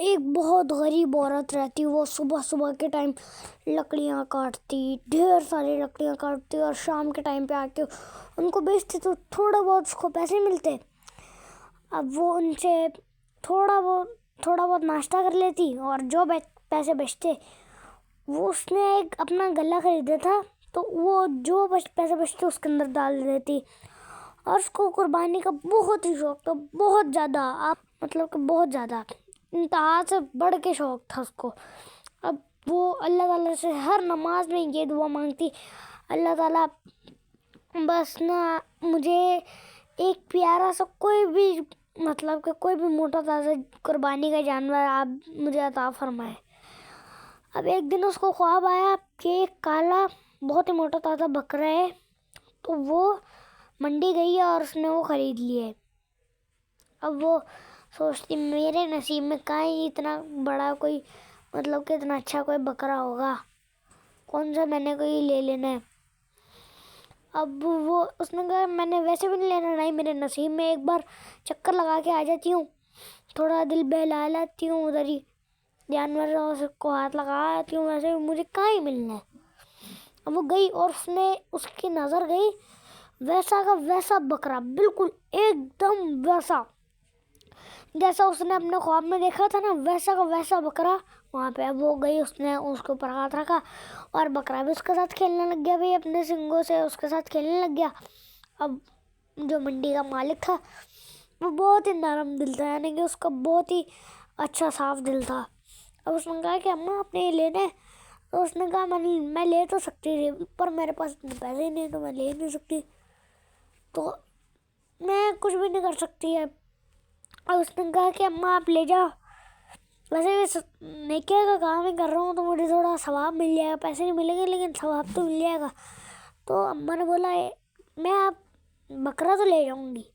एक बहुत गरीब औरत रहती, वो सुबह सुबह के टाइम लकड़ियाँ काटती, ढेर सारी लकड़ियाँ काटती और शाम के टाइम पे आके उनको बेचती तो थोड़ा बहुत उसको पैसे मिलते। अब वो उनसे थोड़ा बहुत नाश्ता कर लेती और जो पैसे बचते वो उसने एक अपना गल्ला खरीदा था, तो वो जो पैसे बचते उसके अंदर डाल देती। और उसको कुर्बानी का बहुत ही शौक था, बहुत ज़्यादा, आप मतलब कि बहुत ज़्यादा, इंतहा से बढ़ के शौक था उसको। अब वो अल्लाह ताला से हर नमाज में ये दुआ मांगती, अल्लाह ताला बस ना मुझे एक प्यारा सा कोई भी मतलब कि कोई भी मोटा ताज़ा कुर्बानी का जानवर आप मुझे अता फरमाए। अब एक दिन उसको ख्वाब आया कि एक काला बहुत ही मोटा ताज़ा बकरा है, तो वो मंडी गई है और उसने वो खरीद लिए। अब वो सोचती मेरे नसीब में कहीं इतना बड़ा कोई मतलब कि इतना अच्छा कोई बकरा होगा, कौन सा मैंने कोई ले लेना है। अब वो उसने कहा मैंने वैसे भी नहीं लेना, नहीं मेरे नसीब में, एक बार चक्कर लगा के आ जाती हूँ, थोड़ा दिल बहला लाती हूँ, उधर ही जानवर को हाथ लगा आती हूँ, वैसे मुझे कहाँ ही मिलना है। अब वो गई और उसकी नज़र गई वैसा का वैसा बकरा, बिल्कुल एकदम वैसा जैसा उसने अपने ख्वाब में देखा था ना, वैसा का वैसा बकरा वहाँ पे। अब वो गई, उसने उसके ऊपर हाथ रखा और बकरा भी उसके साथ खेलने लग गया, भाई अपने सिंगों से उसके साथ खेलने लग गया। अब जो मंडी का मालिक था वो बहुत ही नरम दिल था, यानी कि उसका बहुत ही अच्छा साफ दिल था। अब उसने कहा कि अम्मा आपने ये लेना है, तो उसने कहा मैं ले तो सकती थी पर मेरे पास इतने पैसे ही नहीं, तो मैं ले नहीं सकती, तो मैं कुछ भी नहीं कर सकती है। और उसने कहा कि अम्मा आप ले जाओ, वैसे भी नेकी का काम ही कर रहा हूँ तो मुझे थोड़ा सवाब मिल जाएगा, पैसे नहीं मिलेंगे लेकिन सवाब तो मिल जाएगा। तो अम्मा ने बोला मैं आप बकरा तो ले जाऊँगी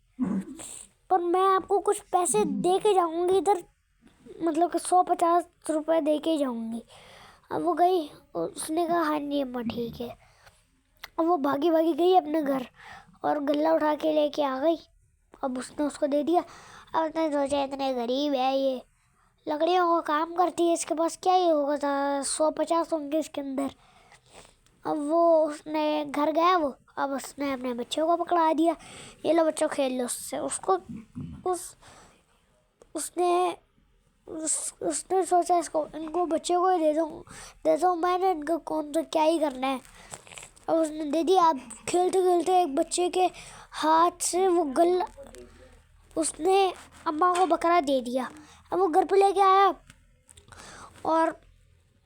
पर मैं आपको कुछ पैसे दे के जाऊँगी इधर, मतलब कि 150 रुपये दे के जाऊँगी। अब वो गई, उसने कहा हाँ जी अम्मा ठीक है। अब वो भागी भागी गई अपने घर और गल्ला उठा के लेके आ गई। अब उसने उसको दे दिया। अब उसने सोचा इतने गरीब है, ये लकड़ियों का काम करती है, इसके पास क्या ही होगा था, 150 होंगे इसके अंदर। अब वो उसने घर गया वो, अब उसने अपने बच्चों को पकड़ा दिया, ये लो बच्चों खेल लो उससे। उसने सोचा इनको बच्चों को ही दे दो मैंने इनको कौन तो क्या ही करना है। अब उसने दे दिया। अब खेलते खेलते एक बच्चे के हाथ से वो गल्ला, उसने अम्मा को बकरा दे दिया। अब वो घर पे लेके आया और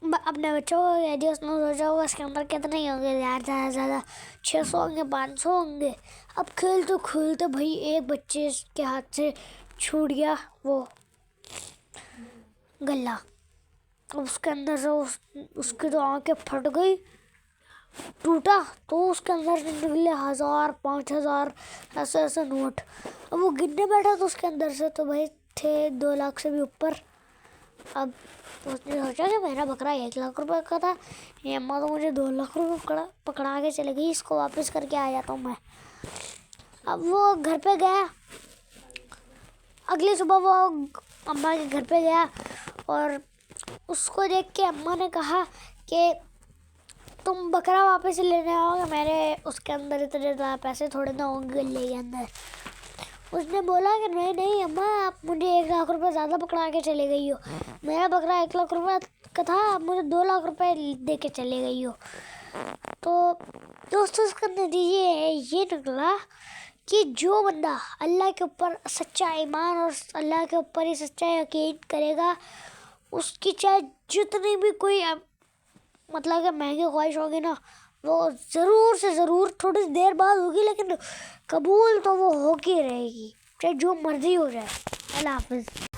अपने बच्चों को कह दिया, उसने सोचा होगा इसके अंदर कितने ही होंगे यार, ज़्यादा से ज़्यादा 600 होंगे, 500 होंगे। अब खेलते खेलते भाई एक बच्चे के हाथ से छूट गया वो गल्ला। उसके अंदर से उसकी तो आंखें फट गई, टूटा तो उसके अंदर से निकले 1000, 5000 ऐसे ऐसे नोट। अब वो गिनने बैठा तो उसके अंदर से तो भाई थे 2 लाख से भी ऊपर। अब उसने सोचा कि मेरा बकरा 1 लाख रुपए का था, ये अम्मा तो मुझे 2 लाख रुपए पकड़ा के चले गई, इसको वापस करके आ जाता हूँ मैं। अब वो घर पे गया, अगली सुबह वो अम्मा के घर पे गया और उसको देख के अम्मा ने कहा कि तुम बकरा वापस लेने आओगे, मेरे उसके अंदर इतने ज़्यादा पैसे थोड़े ना होंगे गले के अंदर। उसने बोला कि नहीं नहीं अम्मा, आप मुझे 1 लाख रुपए ज़्यादा पकड़ा के चले गई हो, मेरा बकरा 1 लाख रुपए का था, आप मुझे 2 लाख रुपए दे के चले गई हो। तो दोस्तों उसका नतीजे ये निकला कि जो बंदा अल्लाह के ऊपर सच्चा ईमान और अल्लाह के ऊपर ही सच्चा यकीन करेगा, उसकी चाहे जितनी भी कोई मतलब कि महंगी ख्वाहिश होगी ना, वो ज़रूर से ज़रूर थोड़ी देर बाद होगी लेकिन कबूल तो वो होके रहेगी, चाहे जो मर्जी हो जाए। अल्लाह हाफिज़।